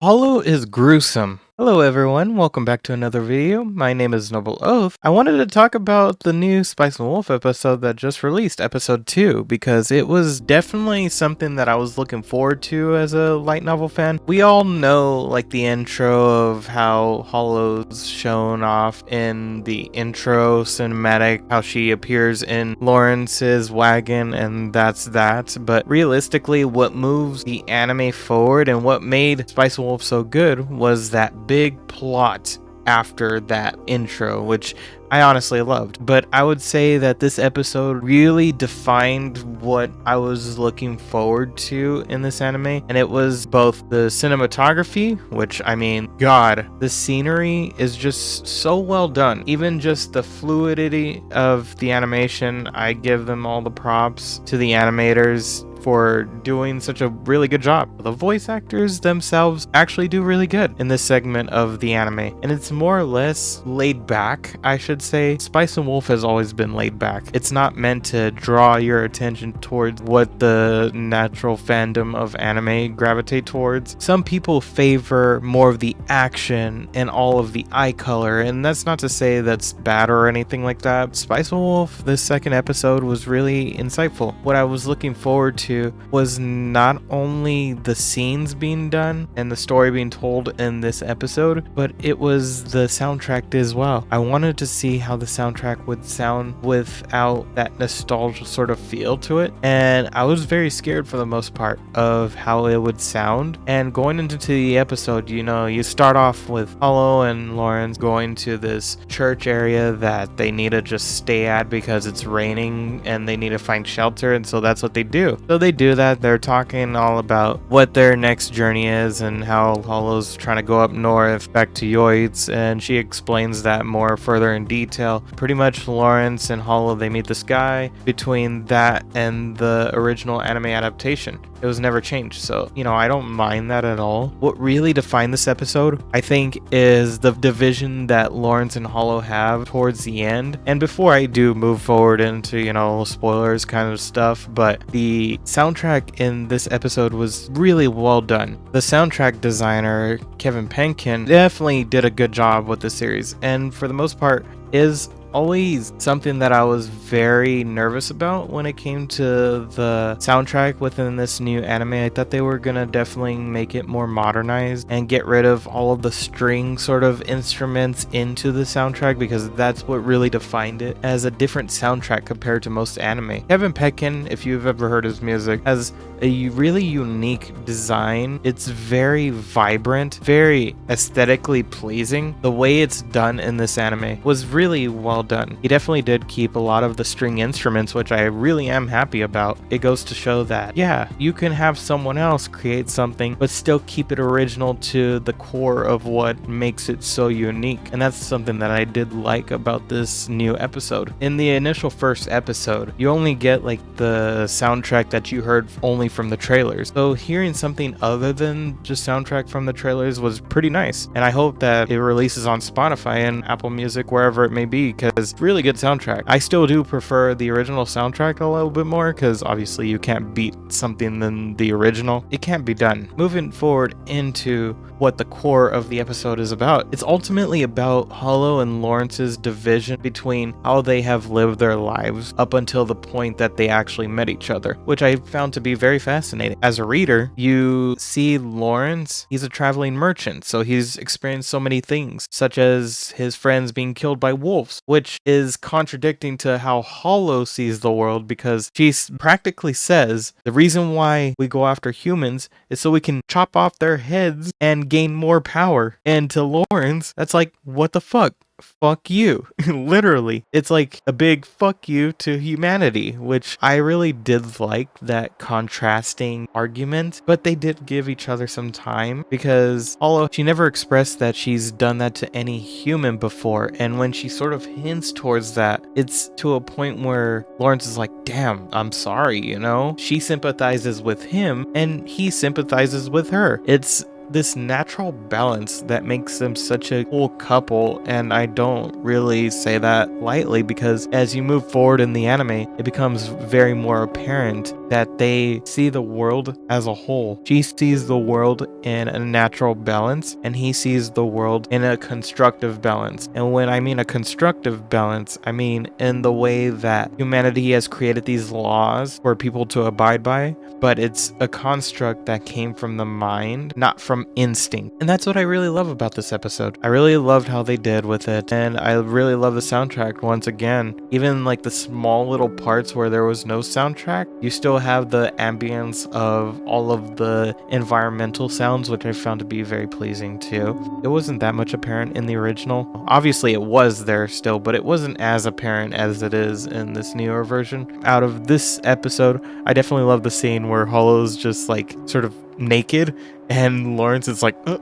Holo is gruesome. Hello everyone, welcome back to another video. My name is Noble Oath. I wanted to talk about the new Spice and Wolf episode that just released, episode 2, because it was definitely something that I was looking forward to as a light novel fan. We all know like the intro of how Holo's shown off in the intro cinematic, how she appears in Lawrence's wagon and that's that. But realistically, what moves the anime forward and what made Spice and Wolf so good was that big plot after that intro, which I honestly loved. But I would say that this episode really defined what I was looking forward to in this anime, and it was both the cinematography, which I mean, God, the scenery is just so well done. Even just the fluidity of the animation, I give them all the props to the animators for doing such a really good job. The voice actors themselves actually do really good in this segment of the anime, and it's more or less laid back, I should say. Spice and Wolf has always been laid back. It's not meant to draw your attention towards what the natural fandom of anime gravitate towards. Some people favor more of the action and all of the eye color, and that's not to say that's bad or anything like that. Spice and Wolf, this second episode, was really insightful. What I was looking forward to was not only the scenes being done and the story being told in this episode, but it was the soundtrack as well. I wanted to see how the soundtrack would sound without that nostalgia sort of feel to it, and I was very scared for the most part of how it would sound. And going into the episode, you start off with Holo and Lawrence going to this church area that they need to just stay at because it's raining and they need to find shelter, and so that's what they do. So they do that. They're talking all about what their next journey is and how Holo's trying to go up north back to Yoitz, and she explains that more further in detail. Pretty much Lawrence and Holo, they meet this guy. Between that and the original anime adaptation, it was never changed, so I don't mind that at all. What really defined this episode, I think, is the division that Lawrence and Holo have towards the end. And before I do move forward into spoilers kind of stuff, but the soundtrack in this episode was really well done. The soundtrack designer, Kevin Penkin, definitely did a good job with the series, and for the most part is always something that I was very nervous about when it came to the soundtrack within this new anime. I thought they were gonna definitely make it more modernized and get rid of all of the string sort of instruments into the soundtrack, because that's what really defined it as a different soundtrack compared to most anime. Kevin Penkin, if you've ever heard his music, has a really unique design. It's very vibrant, very aesthetically pleasing. The way it's done in this anime was really well done. He definitely did keep a lot of the string instruments, which I really am happy about. It goes to show that, yeah, you can have someone else create something, but still keep it original to the core of what makes it so unique. And that's something that I did like about this new episode. In the initial first episode, you only get like the soundtrack that you heard only from the trailers. So hearing something other than just soundtrack from the trailers was pretty nice. And I hope that it releases on Spotify and Apple Music, wherever it may be, because really good soundtrack. I still do prefer the original soundtrack a little bit more, because obviously you can't beat something than the original. It can't be done. Moving forward into what the core of the episode is about, it's ultimately about Holo and Lawrence's division between how they have lived their lives up until the point that they actually met each other, which I found to be very fascinating. As a reader, you see Lawrence, he's a traveling merchant, so he's experienced so many things, such as his friends being killed by wolves, which is contradicting to how Holo sees the world, because she practically says the reason why we go after humans is so we can chop off their heads and gain more power. And to Lawrence, that's like, what the fuck? Fuck you. Literally. It's like a big fuck you to humanity, which I really did like that contrasting argument, but they did give each other some time, because although she never expressed that she's done that to any human before, and when she sort of hints towards that, it's to a point where Lawrence is like, damn, I'm sorry, She sympathizes with him and he sympathizes with her. It's this natural balance that makes them such a cool couple, and I don't really say that lightly because as you move forward in the anime, it becomes very more apparent that they see the world as a whole. She sees the world in a natural balance, and he sees the world in a constructive balance. And when I mean a constructive balance, I mean in the way that humanity has created these laws for people to abide by, but it's a construct that came from the mind, not from instinct. And that's what I really love about this episode. I really loved how they did with it, and I really love the soundtrack once again. Even like the small little parts where there was no soundtrack, you still have the ambience of all of the environmental sounds, which I found to be very pleasing too. It wasn't that much apparent in the original. Obviously it was there still, but it wasn't as apparent as it is in this newer version. Out of this episode, I definitely love the scene where Holo's just like sort of naked and Lawrence is like, oh,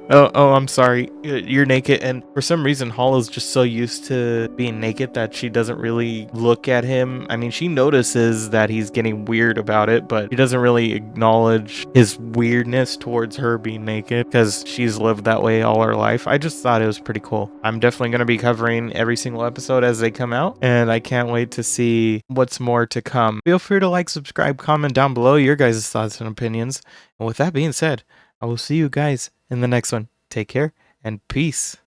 I'm sorry, you're naked. And for some reason, Holo's just so used to being naked that she doesn't really look at him. I mean, she notices that he's getting weird about it, but she doesn't really acknowledge his weirdness towards her being naked because she's lived that way all her life. I just thought it was pretty cool. I'm definitely going to be covering every single episode as they come out, and I can't wait to see what's more to come. Feel free to like, subscribe, comment down below your guys' thoughts and opinions. And with that being said, I will see you guys in the next one. Take care and peace.